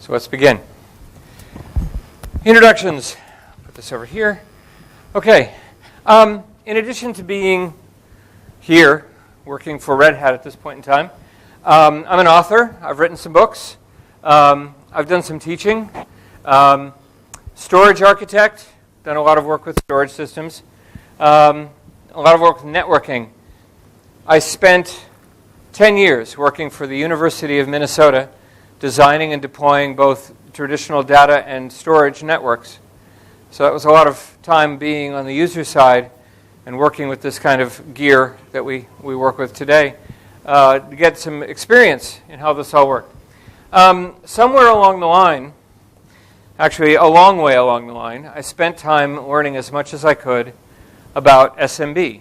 So let's begin. Introductions. Put this over here. Okay. In addition to being here, working for Red Hat at this point in time, I'm an author. I've written some books. I've done some teaching. Storage architect. Done a lot of work with storage systems. A lot of work with networking. I spent 10 years working for the University of Minnesota, designing and deploying both traditional data and storage networks. So that was a lot of time being on the user side and working with this kind of gear that we work with today to get some experience in how this all worked. Somewhere along the line, actually a long way along the line, I spent time learning as much as I could about SMB,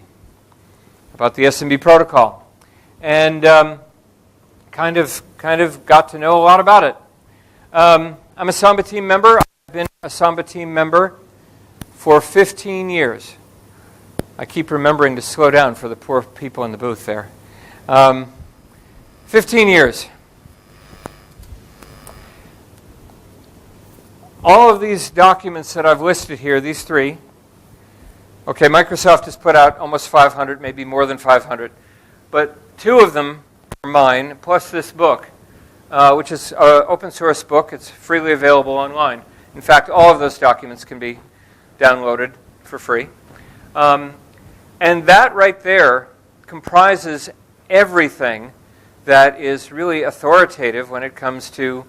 about the SMB protocol, and kind of got to know a lot about it. I'm a Samba team member. I've been a Samba team member for 15 years. I keep remembering to slow down for the poor people in the booth there. 15 years. All of these documents that I've listed here, these three, okay, Microsoft has put out almost 500, maybe more than 500, but two of them are mine, plus this book, which is an open source book. It's freely available online. In fact, all of those documents can be downloaded for free. And that right there comprises everything that is really authoritative when it comes to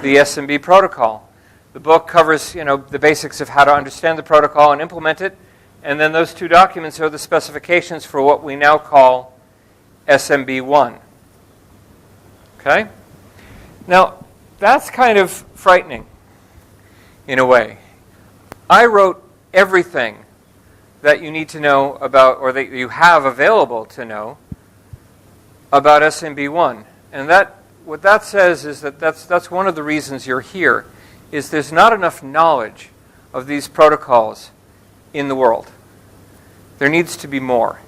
the SMB protocol. The book covers, the basics of how to understand the protocol and implement it, and then those two documents are the specifications for what we now call SMB1. Okay? Now, that's kind of frightening in a way. I wrote everything that you need to know about, or that you have available to know about SMB1. And what that says is that's one of the reasons you're here, is there's not enough knowledge of these protocols in the world. There needs to be more.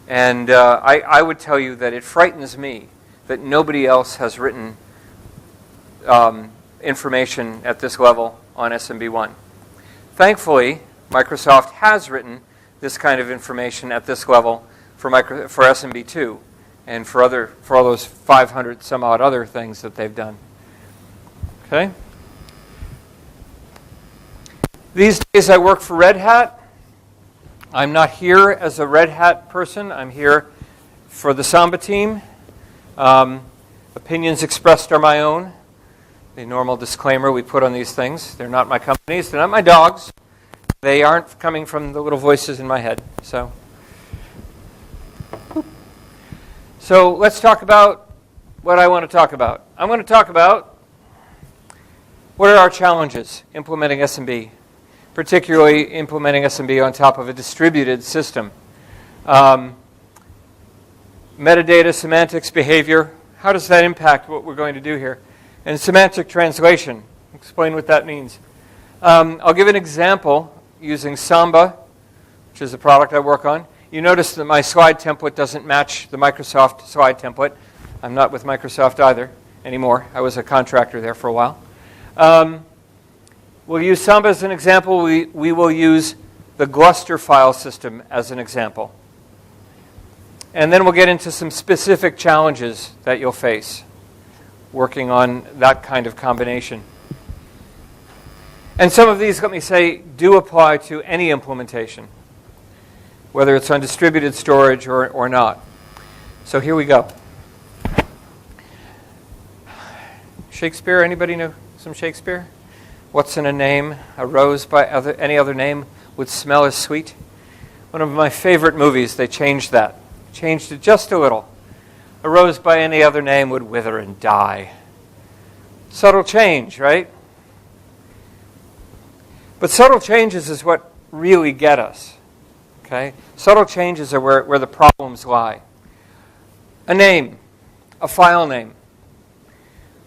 And I would tell you that it frightens me that nobody else has written information at this level on SMB1. Thankfully, Microsoft has written this kind of information at this level for SMB2 and for all those 500 some odd other things that they've done. Okay? These days I work for Red Hat. I'm not here as a Red Hat person. I'm here for the Samba team. Opinions expressed are my own. The normal disclaimer we put on these things. They're not my companies. They're not my dogs. They aren't coming from the little voices in my head. So let's talk about what I want to talk about. I want to talk about what are our challenges implementing SMB, particularly implementing SMB on top of a distributed system. Metadata, semantics, behavior, how does that impact what we're going to do here? And semantic translation, explain what that means. I'll give an example using Samba, which is a product I work on. You notice that my slide template doesn't match the Microsoft slide template. I'm not with Microsoft either anymore. I was a contractor there for a while. We'll use Samba as an example. We will use the Gluster file system as an example. And then we'll get into some specific challenges that you'll face working on that kind of combination. And some of these, let me say, do apply to any implementation, whether it's on distributed storage or not. So here we go. Shakespeare, anybody know some Shakespeare? What's in a name? A rose by any other name would smell as sweet. One of my favorite movies, they changed that. Changed it just a little. A rose by any other name would wither and die. Subtle change, right? But subtle changes is what really get us. Okay? Subtle changes are where the problems lie. A name, a file name.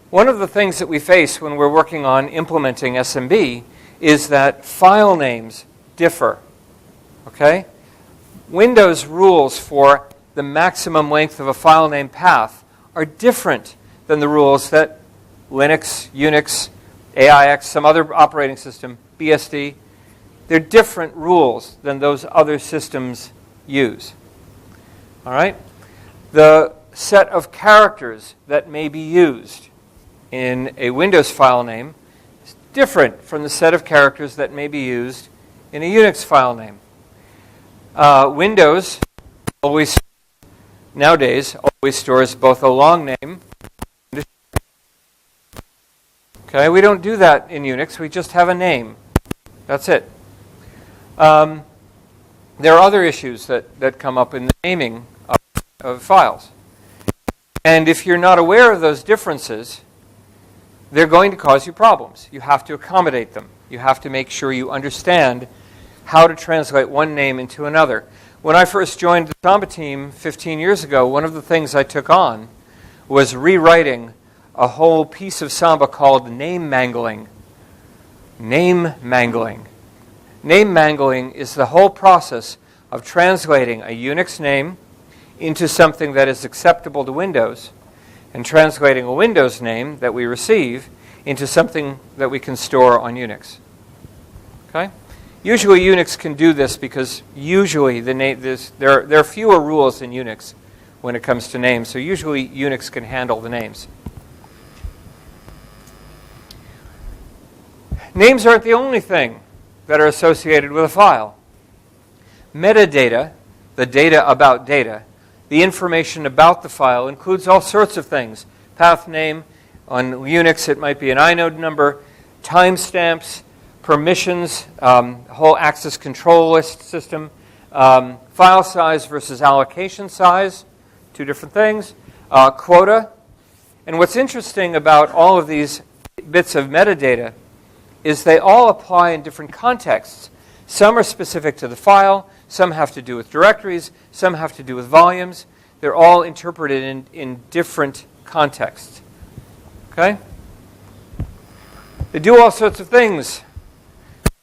One of the things that we face when we're working on implementing SMB is that file names differ. Okay? Windows rules for the maximum length of a file name path are different than the rules that Linux, Unix, AIX, some other operating system, BSD. They're different rules than those other systems use. All right? The set of characters that may be used in a Windows file name is different from the set of characters that may be used in a Unix file name. Windows nowadays always stores both a long name. Okay, we don't do that in Unix. We just have a name. That's it. There are other issues that come up in the naming of files. And if you're not aware of those differences, they're going to cause you problems. You have to accommodate them. You have to make sure you understand how to translate one name into another. When I first joined the Samba team 15 years ago, one of the things I took on was rewriting a whole piece of Samba called name mangling. Name mangling. Name mangling is the whole process of translating a Unix name into something that is acceptable to Windows and translating a Windows name that we receive into something that we can store on Unix. Okay? Usually Unix can do this because usually there are fewer rules in Unix when it comes to names, so usually Unix can handle the names. Names aren't the only thing that are associated with a file. Metadata, the data about data, the information about the file includes all sorts of things. Path name, on Unix it might be an inode number, timestamps, permissions, whole access control list system, file size versus allocation size, two different things, quota. And what's interesting about all of these bits of metadata is they all apply in different contexts. Some are specific to the file, some have to do with directories, some have to do with volumes. They're all interpreted in different contexts. Okay? They do all sorts of things.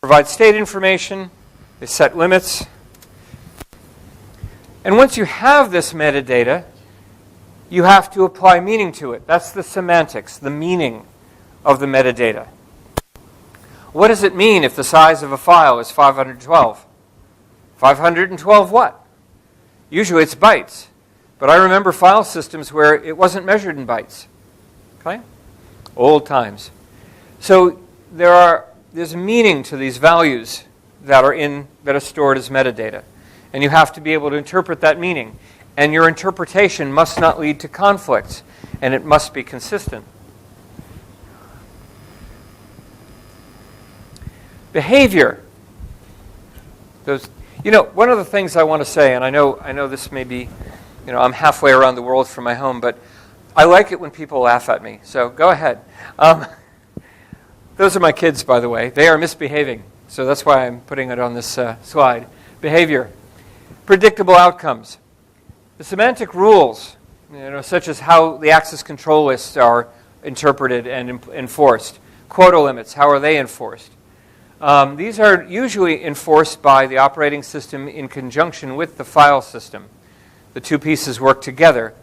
Provide state information, they set limits. And once you have this metadata, you have to apply meaning to it. That's the semantics, the meaning of the metadata. What does it mean if the size of a file is 512? 512 what? Usually it's bytes. But I remember file systems where it wasn't measured in bytes. Okay? Old times. So there's meaning to these values that are stored as metadata. And you have to be able to interpret that meaning. And your interpretation must not lead to conflicts. And it must be consistent. Behavior. One of the things I want to say, and I know this may be, I'm halfway around the world from my home, but I like it when people laugh at me. So go ahead. Those are my kids, by the way. They are misbehaving. So that's why I'm putting it on this slide. Behavior. Predictable outcomes. The semantic rules, such as how the access control lists are interpreted and enforced. Quota limits, how are they enforced? These are usually enforced by the operating system in conjunction with the file system. The two pieces work together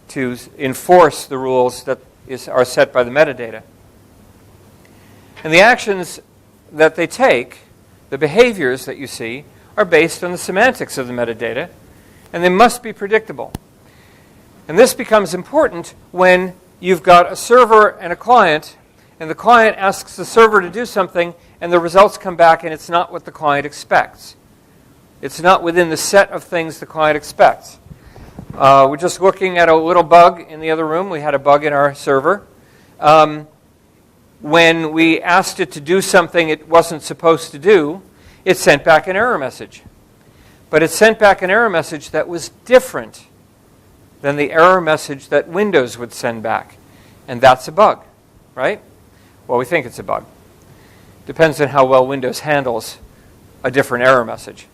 to enforce the rules that are set by the metadata. And the actions that they take, the behaviors that you see, are based on the semantics of the metadata, and they must be predictable. And this becomes important when you've got a server and a client, and the client asks the server to do something, and the results come back, and it's not what the client expects. It's not within the set of things the client expects. We're just looking at a little bug in the other room. We had a bug in our server. When we asked it to do something it wasn't supposed to do, it sent back an error message. But it sent back an error message that was different than the error message that Windows would send back. And that's a bug, right? Well, we think it's a bug. Depends on how well Windows handles a different error message.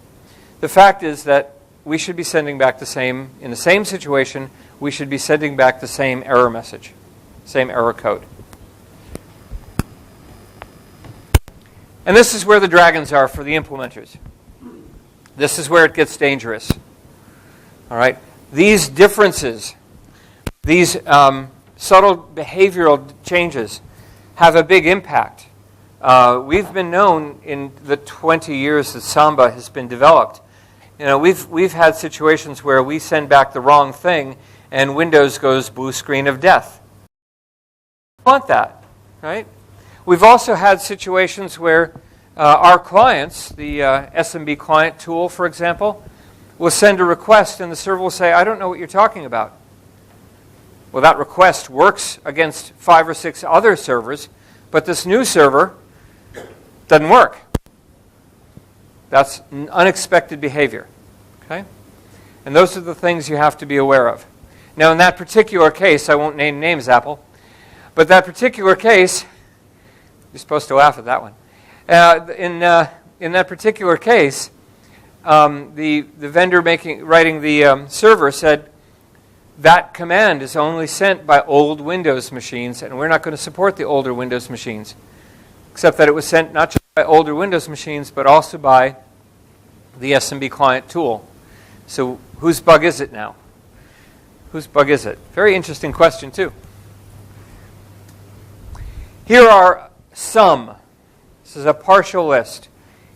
The fact is that we should be sending back in the same situation, we should be sending back the same error message, same error code. And this is where the dragons are for the implementers. This is where it gets dangerous. All right? These differences, these subtle behavioral changes have a big impact We've been known in the 20 years that Samba has been developed. We've had situations where we send back the wrong thing and Windows goes blue screen of death. We want that, right? We've also had situations where our clients, the SMB client tool, for example, will send a request and the server will say, I don't know what you're talking about. Well, that request works against 5 or 6 other servers, but this new server doesn't work. That's unexpected behavior. Okay? And those are the things you have to be aware of. Now, in that particular case, I won't name names, Apple, but that particular case, you're supposed to laugh at that one. In that particular case, the vendor writing the server said, that command is only sent by old Windows machines, and we're not going to support the older Windows machines. Except that it was sent not just by older Windows machines, but also by the SMB client tool. So whose bug is it now? Whose bug is it? Very interesting question, too. Here are some. This is a partial list.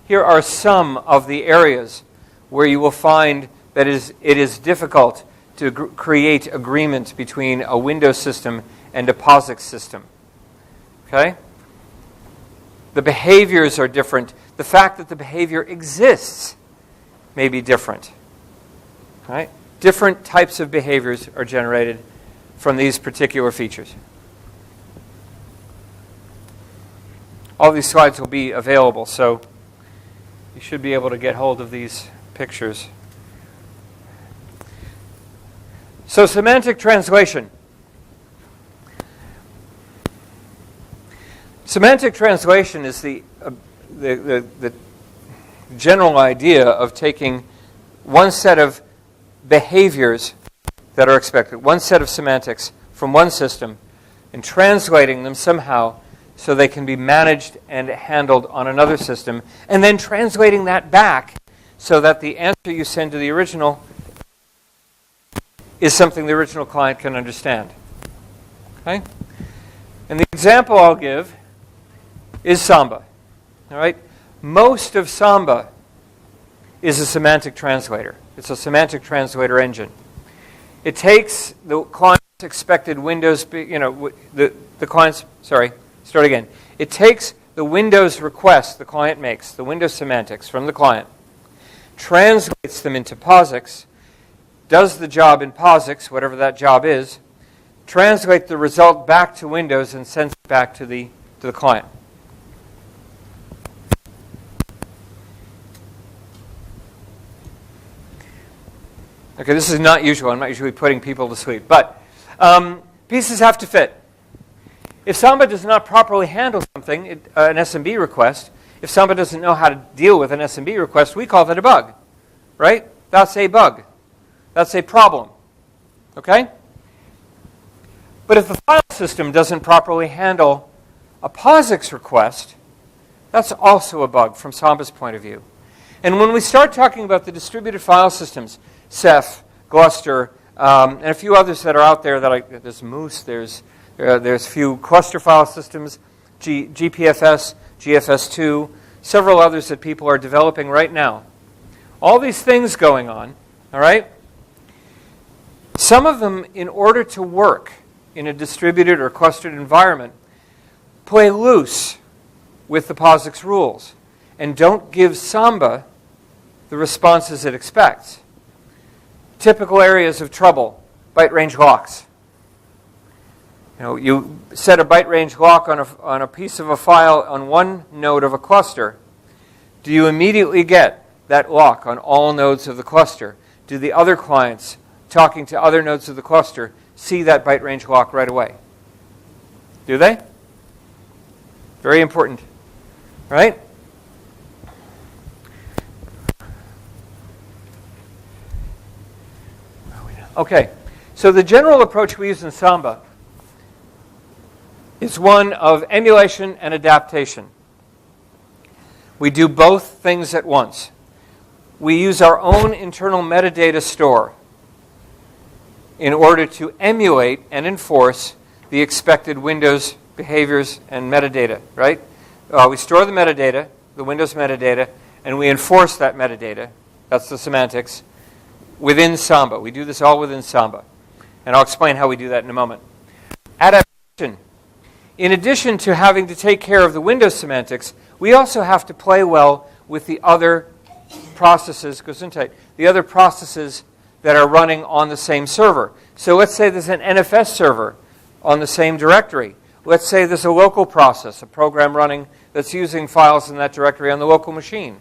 Here are some of the areas where you will find that it is difficult to create agreement between a Windows system and a POSIX system. Okay? The behaviors are different. The fact that the behavior exists may be different. Right? Different types of behaviors are generated from these particular features. All these slides will be available, so you should be able to get hold of these pictures. So, semantic translation. Semantic translation is the general idea of taking one set of behaviors that are expected, one set of semantics from one system, and translating them somehow so they can be managed and handled on another system, and then translating that back so that the answer you send to the original is something the original client can understand. Okay? And the example I'll give is Samba. All right? Most of Samba is a semantic translator. It's a semantic translator engine. It takes the client's expected Windows, the client's, start again. It takes the Windows request the client makes, the Windows semantics from the client, translates them into POSIX, does the job in POSIX, whatever that job is, translate the result back to Windows and sends it back to the client. Okay, this is not usual. I'm not usually putting people to sleep. But pieces have to fit. If Samba does not properly handle something, an SMB request, if Samba doesn't know how to deal with an SMB request, we call that a bug. Right? That's a bug. That's a problem. Okay? But if the file system doesn't properly handle a POSIX request, that's also a bug from Samba's point of view. And when we start talking about the distributed file systems, Ceph, Gluster, and a few others that are out there, there's Moose, there's a few cluster file systems, GPFS, GFS2, several others that people are developing right now. All these things going on, all right? Some of them, in order to work in a distributed or clustered environment, play loose with the POSIX rules and don't give Samba the responses it expects. Typical areas of trouble, byte range locks. You set a byte range lock on a piece of a file on one node of a cluster. Do you immediately get that lock on all nodes of the cluster? Do the other clients talking to other nodes of the cluster see that byte range lock right away? Do they? Very important, right? Okay, so the general approach we use in Samba is one of emulation and adaptation. We do both things at once. We use our own internal metadata store in order to emulate and enforce the expected Windows behaviors and metadata, right? We store the metadata, the Windows metadata, and we enforce that metadata. That's the semantics within Samba. We do this all within Samba. And I'll explain how we do that in a moment. Adaptation. In addition to having to take care of the Windows semantics, we also have to play well with the other processes, the other processes that are running on the same server. So let's say there's an NFS server on the same directory. Let's say there's a local process, a program running that's using files in that directory on the local machine.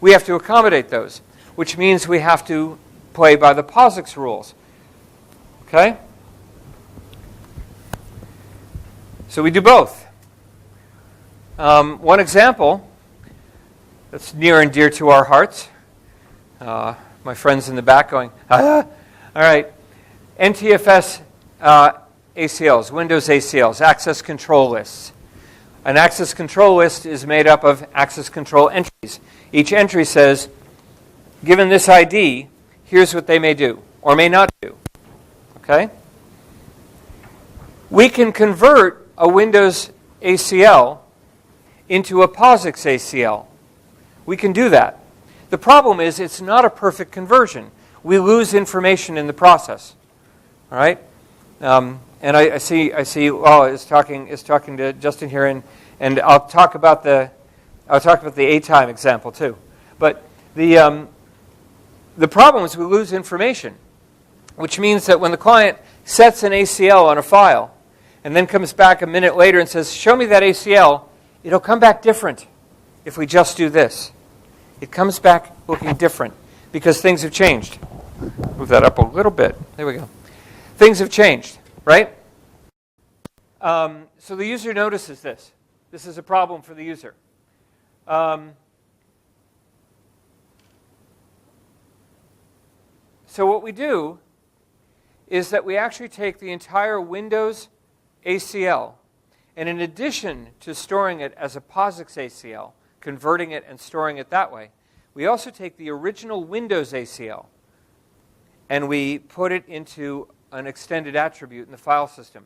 We have to accommodate those, which means we have to play by the POSIX rules. Okay? So we do both. One example that's near and dear to our hearts. My friends in the back going, ah. All right. NTFS ACLs, Windows ACLs, access control lists. An access control list is made up of access control entries. Each entry says, given this ID, here's what they may do or may not do. Okay? We can convert a Windows ACL into a POSIX ACL. We can do that. The problem is it's not a perfect conversion. We lose information in the process. All right? And I see. Oh, is talking to Justin here, and I'll talk about the A-time example too. But the problem is we lose information, which means that when the client sets an ACL on a file, and then comes back a minute later and says, "Show me that ACL," it'll come back different if we just do this. It comes back looking different because things have changed. Move that up a little bit. There we go. Things have changed, right? So the user notices this. This is a problem for the user. So what we do is that we actually take the entire Windows ACL, and in addition to storing it as a POSIX ACL, converting it and storing it that way, we also take the original Windows ACL and we put it into an extended attribute in the file system.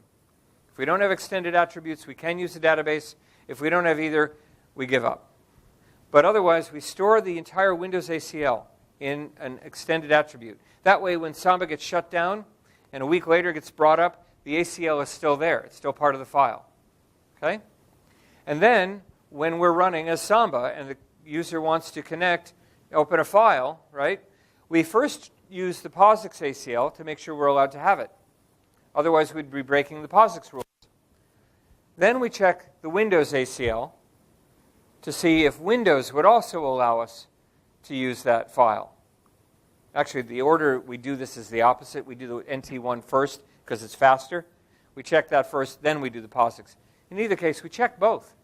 If we don't have extended attributes, we can use the database. If we don't have either, we give up. But otherwise, we store the entire Windows ACL in an extended attribute. That way, when Samba gets shut down and a week later it gets brought up, the ACL is still there. It's still part of the file. Okay? And then, when we're running as Samba and the user wants to connect, open a file, right? We first use the POSIX ACL to make sure we're allowed to have it. Otherwise, we'd be breaking the POSIX rules. Then we check the Windows ACL to see if Windows would also allow us to use that file. Actually, the order we do this is the opposite. We do the NT1 first because it's faster. We check that first, then we do the POSIX. In either case, we check both.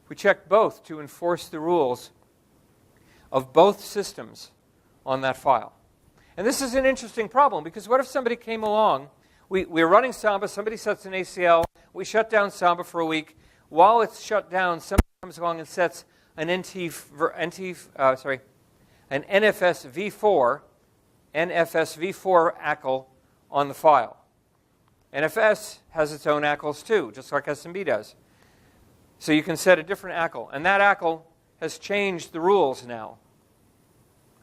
We check both to enforce the rules of both systems on that file. And this is an interesting problem because what if somebody came along, we're running Samba, somebody sets an ACL, we shut down Samba for a week. While it's shut down, somebody comes along and sets an NFS v4 ACL on the file. NFS has its own ACLs too, just like SMB does. So you can set a different ACL. And that ACL has changed the rules now.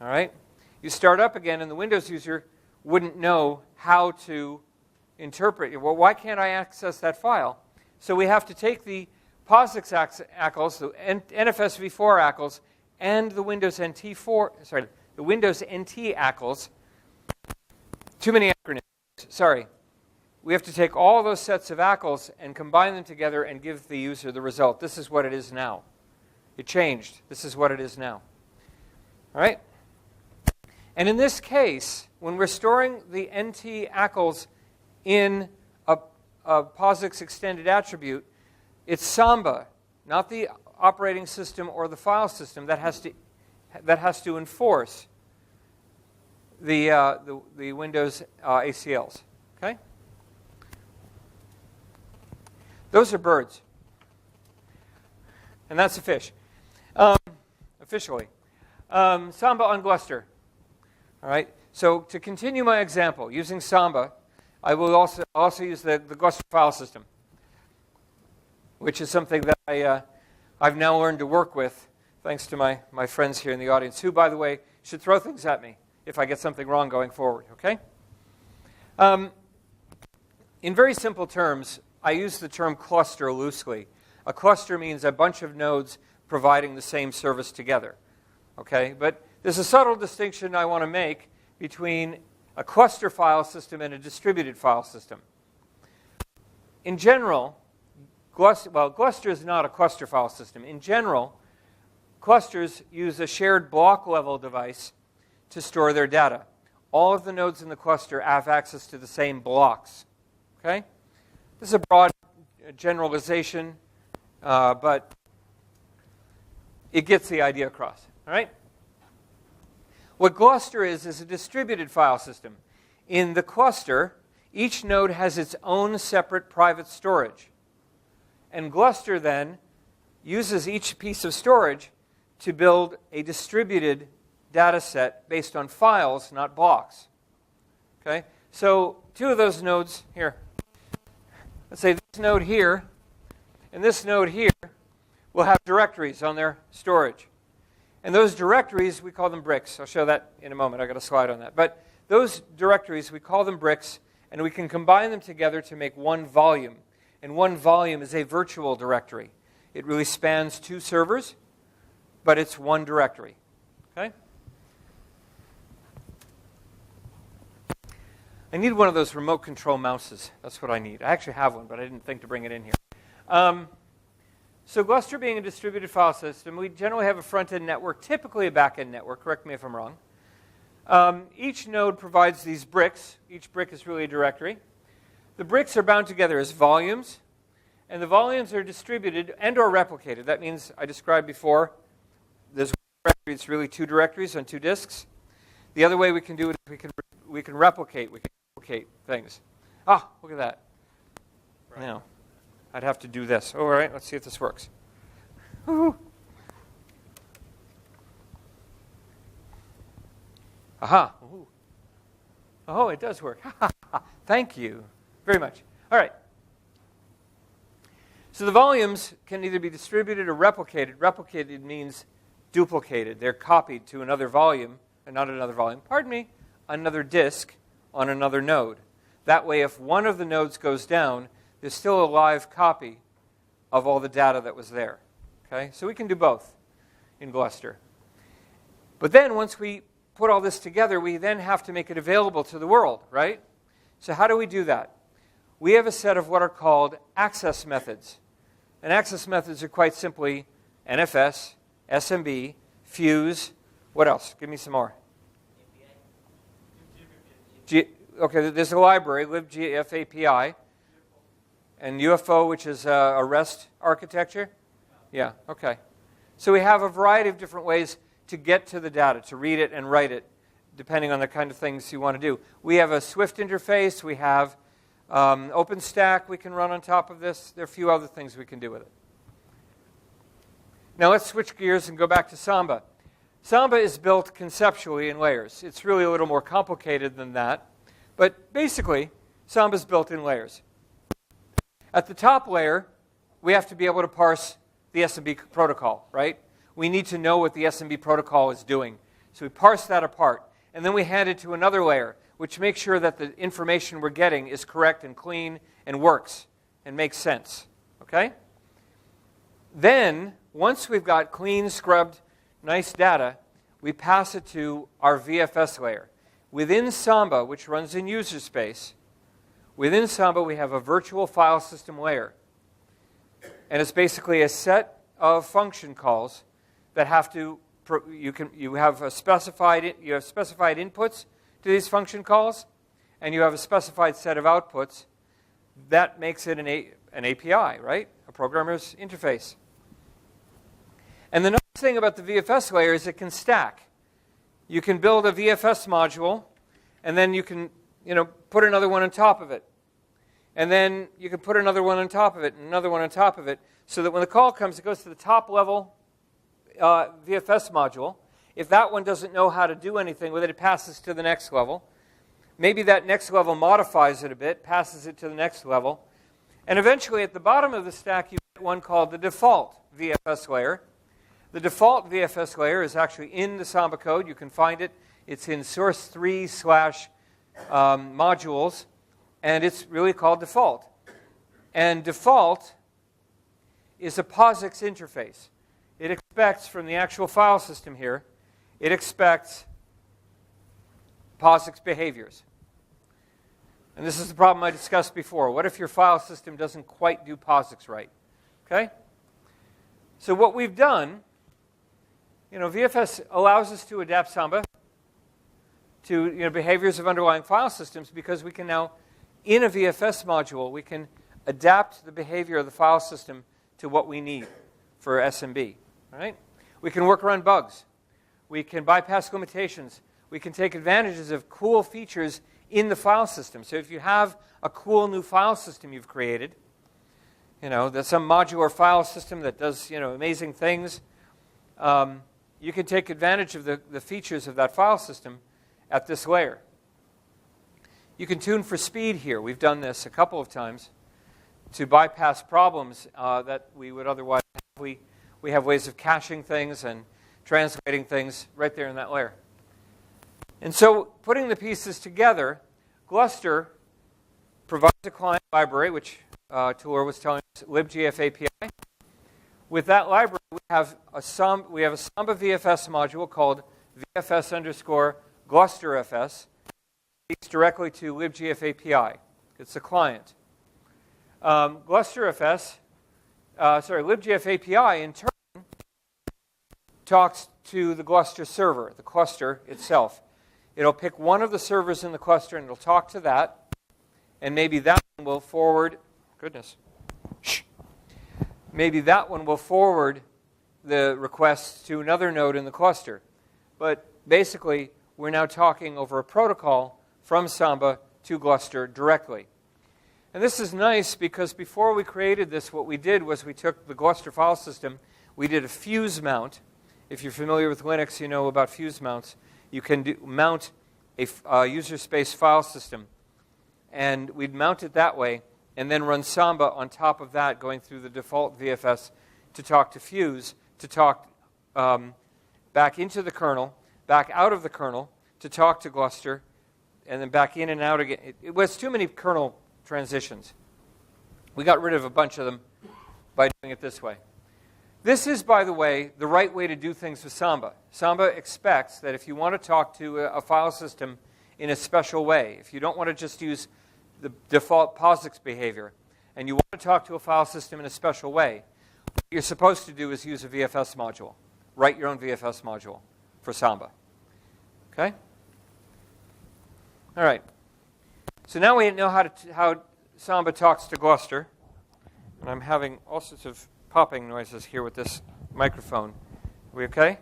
All right? You start up again, and the Windows user wouldn't know how to interpret. Well, why can't I access that file? So we have to take the POSIX ACLs, the NFS v4 ACLs, and the Windows NT ACLs. Too many acronyms. Sorry. We have to take all those sets of ACLs and combine them together and give the user the result. This is what it is now. It changed. This is what it is now. All right? And in this case, when we're storing the NT ACLs in a POSIX extended attribute, it's Samba, not the operating system or the file system, that has to enforce the Windows ACLs. Okay? Those are birds. And that's a fish. Officially. Samba on Gluster. All right. So to continue my example, using Samba, I will also use the Gluster file system, which is something that I've now learned to work with, thanks to my friends here in the audience, who, by the way, should throw things at me if I get something wrong going forward, okay? In very simple terms, I use the term cluster loosely. A cluster means a bunch of nodes providing the same service together, okay? But there's a subtle distinction I want to make between a cluster file system and a distributed file system. In general, Gluster is not a cluster file system. In general, clusters use a shared block level device to store their data. All of the nodes in the cluster have access to the same blocks. Okay? This is a broad generalization, but it gets the idea across. All right? What Gluster is a distributed file system. In the cluster, each node has its own separate private storage. And Gluster then uses each piece of storage to build a distributed data set based on files, not blocks. Okay? So two of those nodes here. Let's say this node here and this node here will have directories on their storage. And those directories, we call them bricks. I'll show that in a moment. I've got a slide on that. But those directories, we call them bricks, and we can combine them together to make one volume. And one volume is a virtual directory. It really spans two servers, but it's one directory. Okay? I need one of those remote control mouses. That's what I need. I actually have one, but I didn't think to bring it in here. So Gluster being a distributed file system, we generally have a front-end network, typically a back-end network. Correct me if I'm wrong. Each node provides these bricks. Each brick is really a directory. The bricks are bound together as volumes, and the volumes are distributed and or replicated. That means, I described before, there's one directory, it's really two directories on two disks. The other way we can do it is we can replicate things. Ah, look at that. Right. Now, I'd have to do this. All right, let's see if this works. Woo-hoo. Aha. Ooh. Oh, it does work. Thank you very much. All right. So the volumes can either be distributed or replicated. Replicated means duplicated. They're copied to another volume, and not another volume, pardon me, another disk on another node. That way, if one of the nodes goes down, there's still a live copy of all the data that was there. Okay? So we can do both in Gluster. But then once we put all this together, we then have to make it available to the world, right? So how do we do that? We have a set of what are called access methods. And access methods are quite simply NFS, SMB, fuse, what else? Give me some more. Okay, there's a library, libgf API, and UFO, which is a REST architecture. Yeah, okay. So we have a variety of different ways to get to the data, to read it and write it, depending on the kind of things you want to do. We have a Swift interface. We have OpenStack we can run on top of this. There are a few other things we can do with it. Now let's switch gears and go back to Samba. Samba is built conceptually in layers. It's really a little more complicated than that. But basically, Samba is built in layers. At the top layer, we have to be able to parse the SMB protocol, right? We need to know what the SMB protocol is doing. So we parse that apart. And then we hand it to another layer, which makes sure that the information we're getting is correct and clean and works and makes sense. Okay? Then, once we've got clean, scrubbed, nice data, we pass it to our VFS layer. Within Samba, which runs in user space, within Samba we have a virtual file system layer. And it's basically a set of function calls that have to, you have specified inputs to these function calls, and you have a specified set of outputs. That makes it an API, right? A programmer's interface. And the nice thing about the VFS layer is it can stack. You can build a VFS module, and then you can, put another one on top of it. And then you can put another one on top of it, and another one on top of it, so that when the call comes, it goes to the top level VFS module. If that one doesn't know how to do anything with it, it passes to the next level. Maybe that next level modifies it a bit, passes it to the next level. And eventually, at the bottom of the stack, you get one called the default. VFS layer. The default VFS layer is actually in the Samba code. You can find it. It's in source 3/modules, and it's really called default. And default is a POSIX interface. It expects from the actual file system here, it expects POSIX behaviors. And this is the problem I discussed before. What if your file system doesn't quite do POSIX right? Okay? So what we've done, VFS allows us to adapt Samba to behaviors of underlying file systems because we can now, in a VFS module, we can adapt the behavior of the file system to what we need for SMB. Right? We can work around bugs. We can bypass limitations. We can take advantages of cool features in the file system. So if you have a cool new file system you've created, there's some modular file system that does amazing things, you can take advantage of the features of that file system at this layer. You can tune for speed here. We've done this a couple of times to bypass problems that we would otherwise have. We have ways of caching things and translating things right there in that layer. And so putting the pieces together, Gluster provides a client library, which Tulor was telling us, libgf API. With that library, we have a Samba VFS module called VFS_GlusterFS. It speaks directly to libgf API. It's a client. libgf API in turn talks to the Gluster server, the cluster itself. It'll pick one of the servers in the cluster and it'll talk to that, and maybe that one will forward. Maybe that one will forward the request to another node in the cluster. But basically, we're now talking over a protocol from Samba to Gluster directly. And this is nice because before we created this, what we did was we took the Gluster file system, we did a fuse mount. If you're familiar with Linux, you know about fuse mounts. You can mount a user space file system. And we'd mount it that way, and then run Samba on top of that, going through the default VFS to talk to Fuse, to talk back into the kernel, back out of the kernel, to talk to Gluster, and then back in and out again. It was too many kernel transitions. We got rid of a bunch of them by doing it this way. This is, by the way, the right way to do things with Samba. Samba expects that if you want to talk to a file system in a special way, if you don't want to just use the default POSIX behavior, and you want to talk to a file system in a special way, what you're supposed to do is use a VFS module. Write your own VFS module for Samba. Okay? All right. So now we know how Samba talks to Gluster. And I'm having all sorts of popping noises here with this microphone. Are we okay?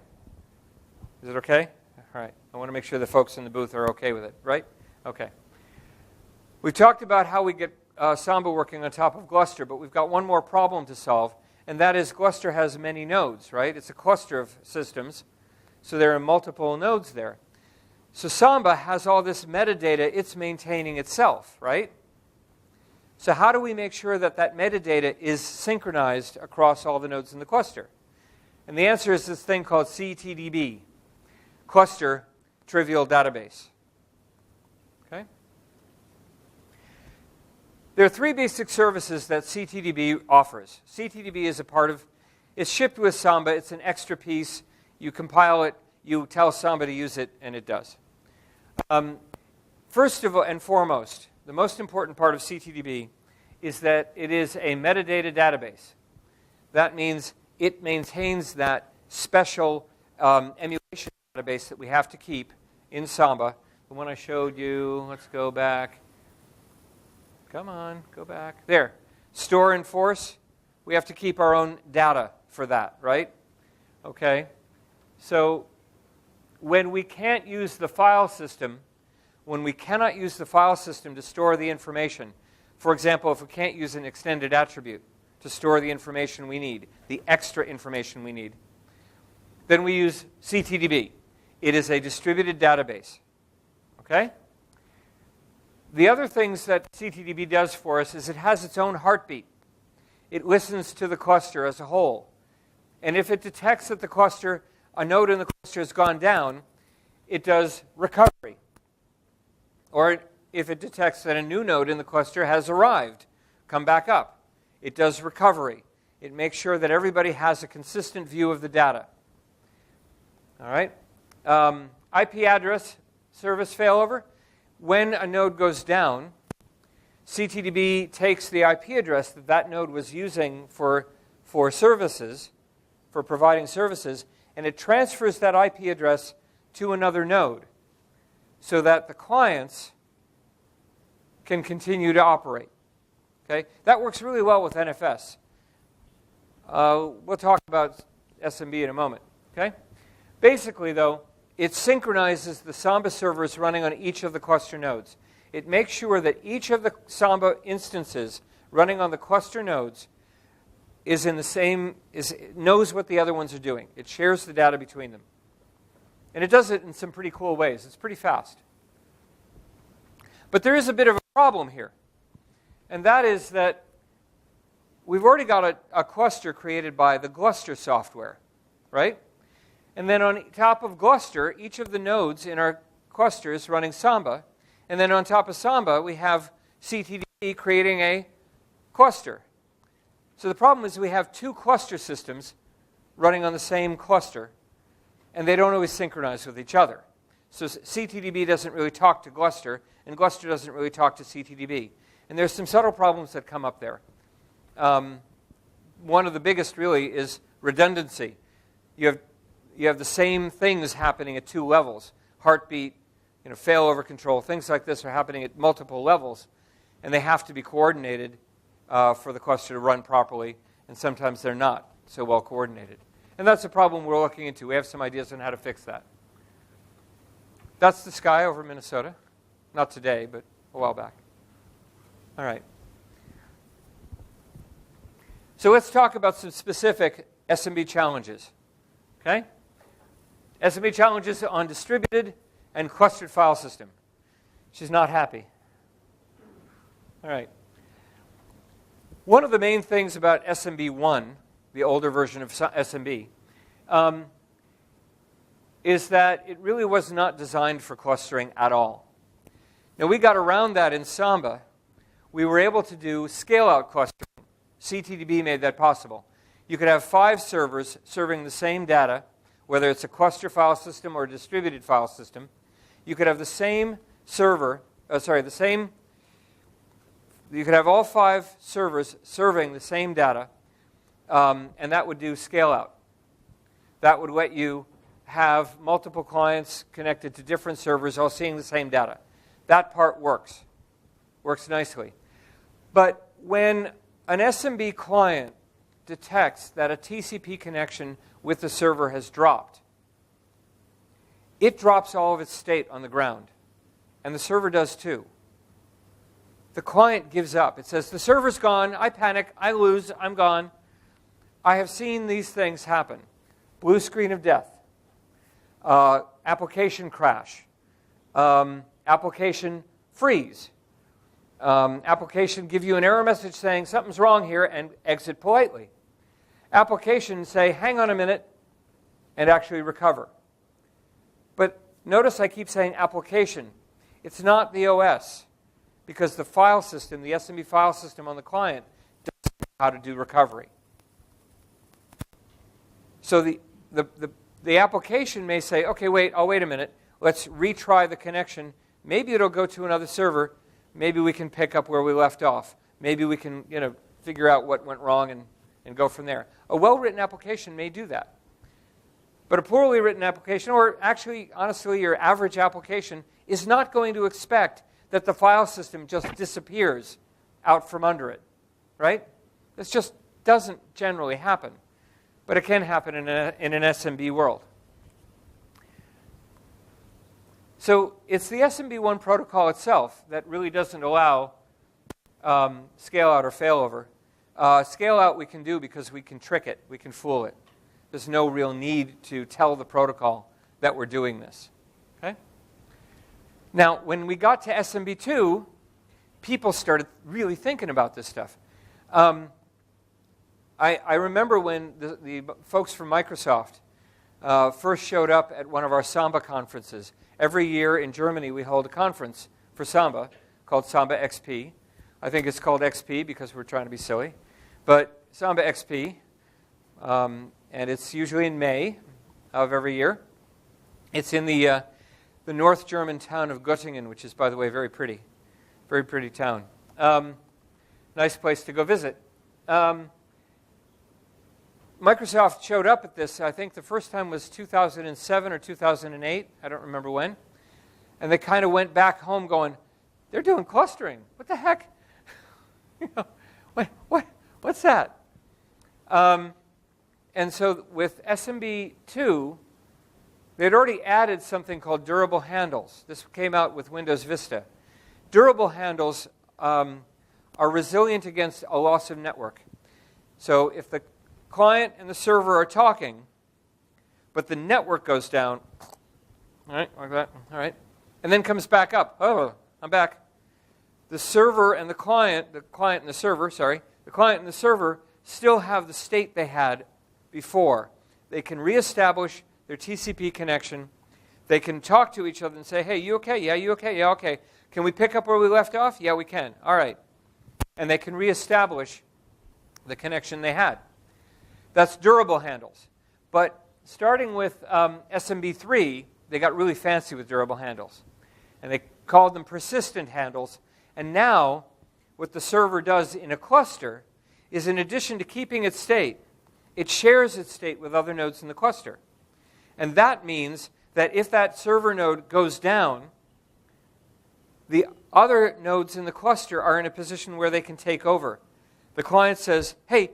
Is it okay? All right. I want to make sure the folks in the booth are okay with it, right? Okay. We've talked about how we get Samba working on top of Gluster, but we've got one more problem to solve, and that is Gluster has many nodes, right? It's a cluster of systems, so there are multiple nodes there. So Samba has all this metadata it's maintaining itself, right? So how do we make sure that that metadata is synchronized across all the nodes in the cluster? And the answer is this thing called CTDB, Cluster Trivial Database. Okay? There are three basic services that CTDB offers. CTDB is a part of, it's shipped with Samba. It's an extra piece. You compile it, you tell Samba to use it, and it does. First of all and foremost, the most important part of CTDB is that it is a metadata database. That means it maintains that special emulation database that we have to keep in Samba. The one I showed you, let's go back. Come on, go back. There. Store and force. We have to keep our own data for that, right? Okay. So when we can't use the file system, when we cannot use the file system to store the information, for example, if we can't use an extended attribute to store the information we need, the extra information we need, then we use CTDB. It is a distributed database. Okay? The other things that CTDB does for us is it has its own heartbeat. It listens to the cluster as a whole. And if it detects that a node in the cluster has gone down, it does recovery. Or if it detects that a new node in the cluster has arrived, come back up, it does recovery. It makes sure that everybody has a consistent view of the data. All right? IP address service failover. When a node goes down, CTDB takes the IP address that that node was using for services, for providing services, and it transfers that IP address to another node so that the clients can continue to operate. Okay? That works really well with NFS. We'll talk about SMB in a moment. Okay? Basically, though, it synchronizes the Samba servers running on each of the cluster nodes. It makes sure that each of the Samba instances running on the cluster nodes is in the same, knows what the other ones are doing. It shares the data between them. And it does it in some pretty cool ways. It's pretty fast. But there is a bit of a problem here. And that is that we've already got a cluster created by the Gluster software, right? And then on top of Gluster, each of the nodes in our cluster is running Samba. And then on top of Samba, we have CTDB creating a cluster. So the problem is we have two cluster systems running on the same cluster, and they don't always synchronize with each other. So CTDB doesn't really talk to Gluster, and Gluster doesn't really talk to CTDB. And there's some subtle problems that come up there. One of the biggest, really, is redundancy. You have the same things happening at two levels. Heartbeat, failover control, things like this are happening at multiple levels, and they have to be coordinated for the cluster to run properly, and sometimes they're not so well coordinated. And that's a problem we're looking into. We have some ideas on how to fix that. That's the sky over Minnesota. Not today, but a while back. All right. So let's talk about some specific SMB challenges. Okay? SMB challenges on distributed and clustered file system. She's not happy. All right. One of the main things about SMB1, the older version of SMB, is that it really was not designed for clustering at all. Now, we got around that in Samba. We were able to do scale-out clustering. CTDB made that possible. You could have 5 servers serving the same data, whether it's a cluster file system or a distributed file system. You could have the same server, you could have all 5 servers serving the same data, and that would do scale-out. That would let you have multiple clients connected to different servers all seeing the same data. That part works nicely. But when an SMB client detects that a TCP connection with the server has dropped, it drops all of its state on the ground, and the server does too. The client gives up. It says, the server's gone, I panic, I lose, I'm gone. I have seen these things happen. Blue screen of death, application crash, application freeze, application give you an error message saying something's wrong here and exit politely. Application say, hang on a minute, and actually recover. But notice I keep saying application. It's not the OS, because the file system, the SMB file system on the client, doesn't know how to do recovery. So the application may say, okay, wait a minute. Let's retry the connection. Maybe it'll go to another server. Maybe we can pick up where we left off. Maybe we can figure out what went wrong and go from there. A well-written application may do that. But a poorly written application, or actually, honestly, your average application, is not going to expect that the file system just disappears out from under it, right? This just doesn't generally happen. But it can happen in an SMB world. So it's the SMB1 protocol itself that really doesn't allow scale-out or failover. Scale-out we can do because we can trick it. We can fool it. There's no real need to tell the protocol that we're doing this. Okay? Now, when we got to SMB2, people started really thinking about this stuff. I remember when the folks from Microsoft first showed up at one of our Samba conferences. Every year in Germany, we hold a conference for Samba called Samba XP. I think it's called XP because we're trying to be silly. But Samba XP, and it's usually in May of every year. It's in the North German town of Göttingen, which is, by the way, very pretty town. Nice place to go visit. Microsoft showed up at this, I think the first time was 2007 or 2008. I don't remember when. And they kind of went back home going, they're doing clustering. What the heck? What's that? And so with SMB 2, they'd already added something called durable handles. This came out with Windows Vista. Durable handles are resilient against a loss of network. So if the client and the server are talking, but the network goes down, all right, like that, all right, and then comes back up. Oh, I'm back. The server and the client and the server still have the state they had before. They can reestablish their TCP connection. They can talk to each other and say, hey, you okay? Yeah, you okay? Yeah, okay. Can we pick up where we left off? Yeah, we can. All right. And they can reestablish the connection they had. That's durable handles. But starting with SMB3, they got really fancy with durable handles. And they called them persistent handles. And now, what the server does in a cluster is, in addition to keeping its state, it shares its state with other nodes in the cluster. And that means that if that server node goes down, the other nodes in the cluster are in a position where they can take over. The client says, hey,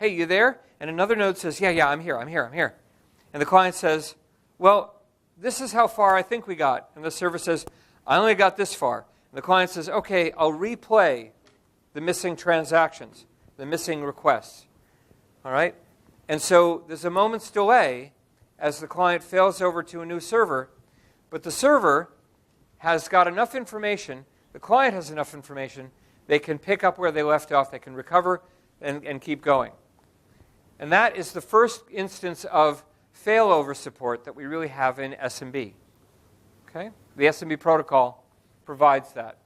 you there? And another node says, yeah, I'm here. And the client says, well, this is how far I think we got. And the server says, I only got this far. And the client says, okay, I'll replay the missing transactions, the missing requests. All right? And so there's a moment's delay as the client fails over to a new server, but the server has got enough information, the client has enough information, they can pick up where they left off, they can recover and keep going. And that is the first instance of failover support that we really have in SMB. Okay? The SMB protocol provides that.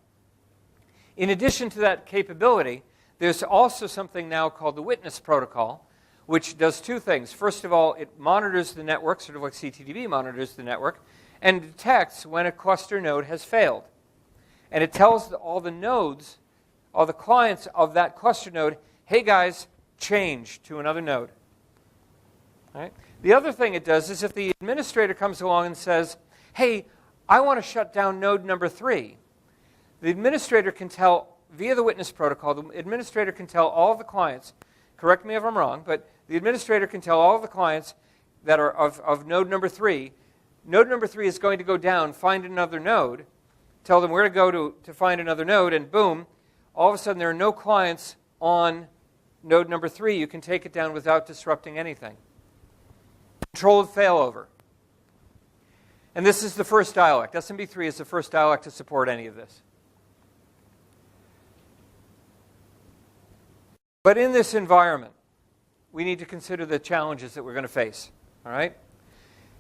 In addition to that capability, there's also something now called the witness protocol, which does two things. First of all, it monitors the network, sort of like CTDB monitors the network, and detects when a cluster node has failed. And it tells all the nodes, all the clients of that cluster node, hey guys, change to another node. All right? The other thing it does is if the administrator comes along and says, hey, I want to shut down node number 3, the administrator can tell, via the witness protocol, the administrator can tell all of the clients, correct me if I'm wrong, but the administrator can tell all of the clients that are of node number 3 is going to go down, find another node, tell them where to go to find another node, and boom, all of a sudden there are no clients on node number 3. You can take it down without disrupting anything. Controlled failover. And this is the first dialect. SMB3 is the first dialect to support any of this. But in this environment, we need to consider the challenges that we're going to face. All right?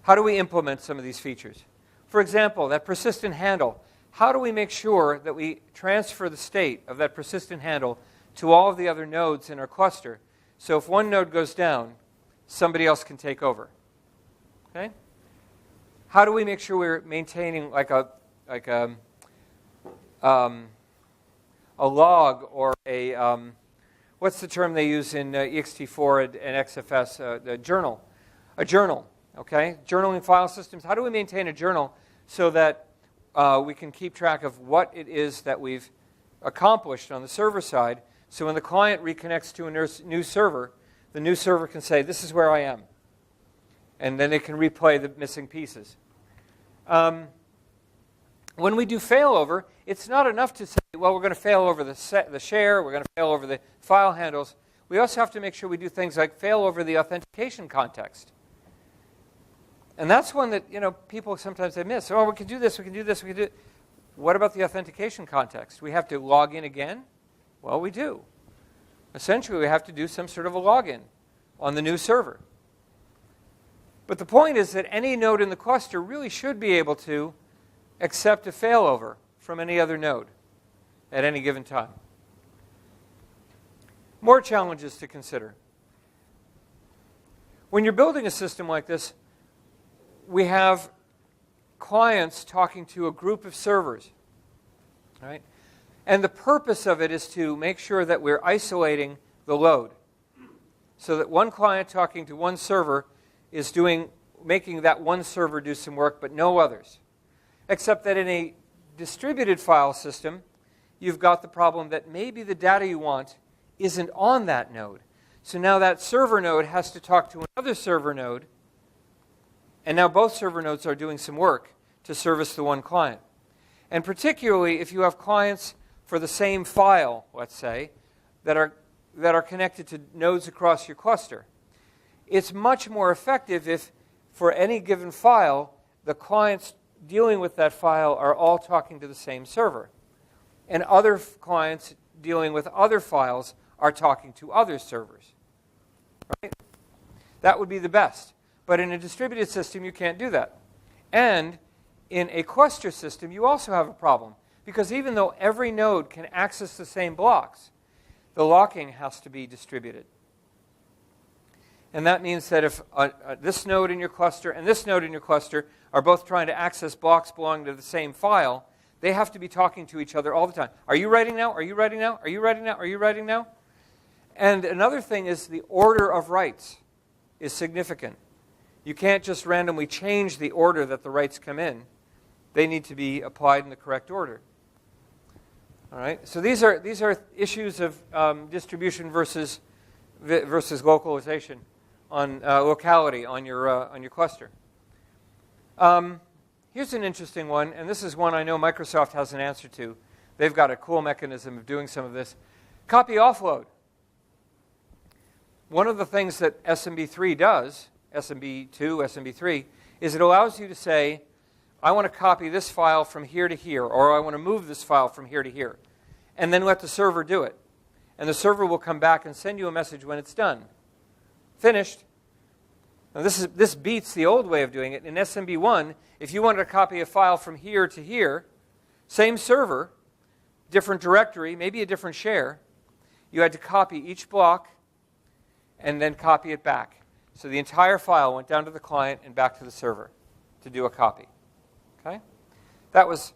How do we implement some of these features? For example, that persistent handle. How do we make sure that we transfer the state of that persistent handle to all of the other nodes in our cluster, so if one node goes down, somebody else can take over? Okay? How do we make sure we're maintaining like a log or a what's the term they use in ext4 and XFS? A journal. Okay? Journaling file systems. How do we maintain a journal so that we can keep track of what it is that we've accomplished on the server side, so when the client reconnects to a new server, the new server can say, this is where I am. And then they can replay the missing pieces. When we do failover, it's not enough to say, well, we're going to fail over the share, we're going to fail over the file handles. We also have to make sure we do things like fail over the authentication context. And that's one that, people sometimes they miss. Oh, we can do this, we can do this, we can do it. What about the authentication context? We have to log in again? Well, we do. Essentially, we have to do some sort of a login on the new server. But the point is that any node in the cluster really should be able to accept a failover from any other node at any given time. More challenges to consider. When you're building a system like this, we have clients talking to a group of servers, right? And the purpose of it is to make sure that we're isolating the load, so that one client talking to one server is making that one server do some work, but no others. Except that in a distributed file system, you've got the problem that maybe the data you want isn't on that node. So now that server node has to talk to another server node, and now both server nodes are doing some work to service the one client. And particularly if you have clients for the same file, let's say, that are connected to nodes across your cluster, it's much more effective if, for any given file, the clients dealing with that file are all talking to the same server. And other clients dealing with other files are talking to other servers. Right? That would be the best. But in a distributed system, you can't do that. And in a cluster system, you also have a problem. Because even though every node can access the same blocks, the locking has to be distributed. And that means that if this node in your cluster and this node in your cluster are both trying to access blocks belonging to the same file, they have to be talking to each other all the time. Are you writing now? Are you writing now? Are you writing now? Are you writing now? And another thing is the order of writes is significant. You can't just randomly change the order that the writes come in. They need to be applied in the correct order. All right. So these are issues of distribution versus localization on locality on your cluster. Here's an interesting one, and this is one I know Microsoft has an answer to. They've got a cool mechanism of doing some of this. Copy offload. One of the things that SMB3 does, SMB2, SMB3, is it allows you to say, I want to copy this file from here to here, or I want to move this file from here to here, and then let the server do it. And the server will come back and send you a message when it's done. Finished. Now this beats the old way of doing it. In SMB1, if you wanted to copy a file from here to here, same server, different directory, maybe a different share, you had to copy each block and then copy it back. So the entire file went down to the client and back to the server to do a copy. Okay? That was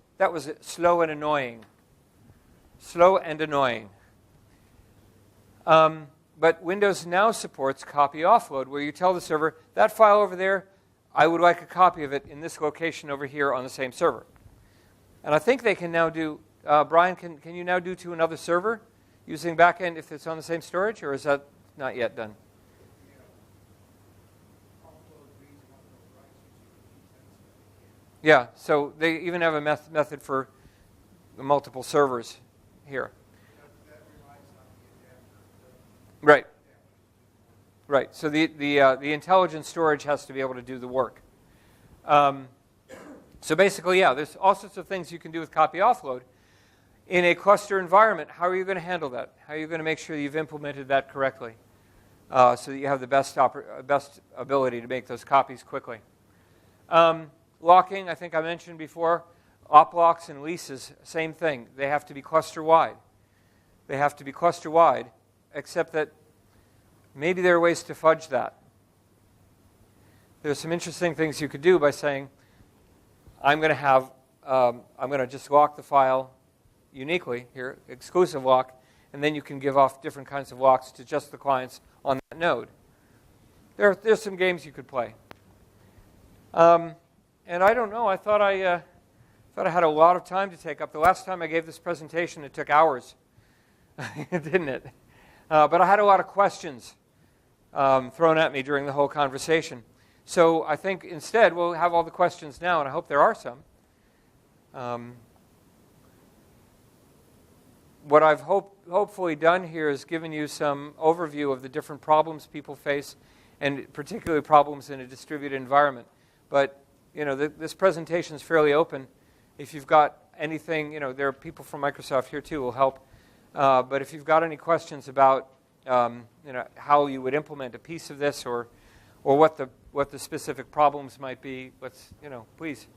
slow and annoying. Slow and annoying. But Windows now supports copy offload, where you tell the server, that file over there, I would like a copy of it in this location over here on the same server. And I think they can now do, Brian, can you now do to another server using backend if it's on the same storage, or is that not yet done? Yeah, so they even have a method for multiple servers here. Right. Right. So the intelligent storage has to be able to do the work. So basically, yeah, there's all sorts of things you can do with copy offload. In a cluster environment, how are you going to handle that? How are you going to make sure that you've implemented that correctly so that you have the best ability to make those copies quickly? Locking, I think I mentioned before, op locks and leases, same thing. They have to be cluster-wide. They have to be cluster-wide, except that maybe there are ways to fudge that. There's some interesting things you could do by saying, I'm going to just lock the file uniquely here, exclusive lock, and then you can give off different kinds of locks to just the clients on that node. There's some games you could play. And I don't know, I thought I had a lot of time to take up. The last time I gave this presentation, it took hours, didn't it? But I had a lot of questions thrown at me during the whole conversation. So I think instead we'll have all the questions now, and I hope there are some. What I've hopefully done here is given you some overview of the different problems people face, and particularly problems in a distributed environment. But this presentation is fairly open. If you've got anything, there are people from Microsoft here too who will help. But if you've got any questions about how you would implement a piece of this, or what the specific problems might be. Let's, please.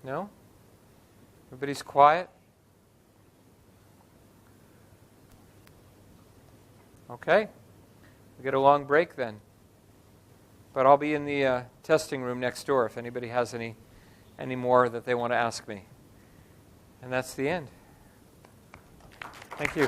No? Everybody's quiet? Okay. We get a long break then. But I'll be in the testing room next door if anybody has any more that they want to ask me. And that's the end. Thank you.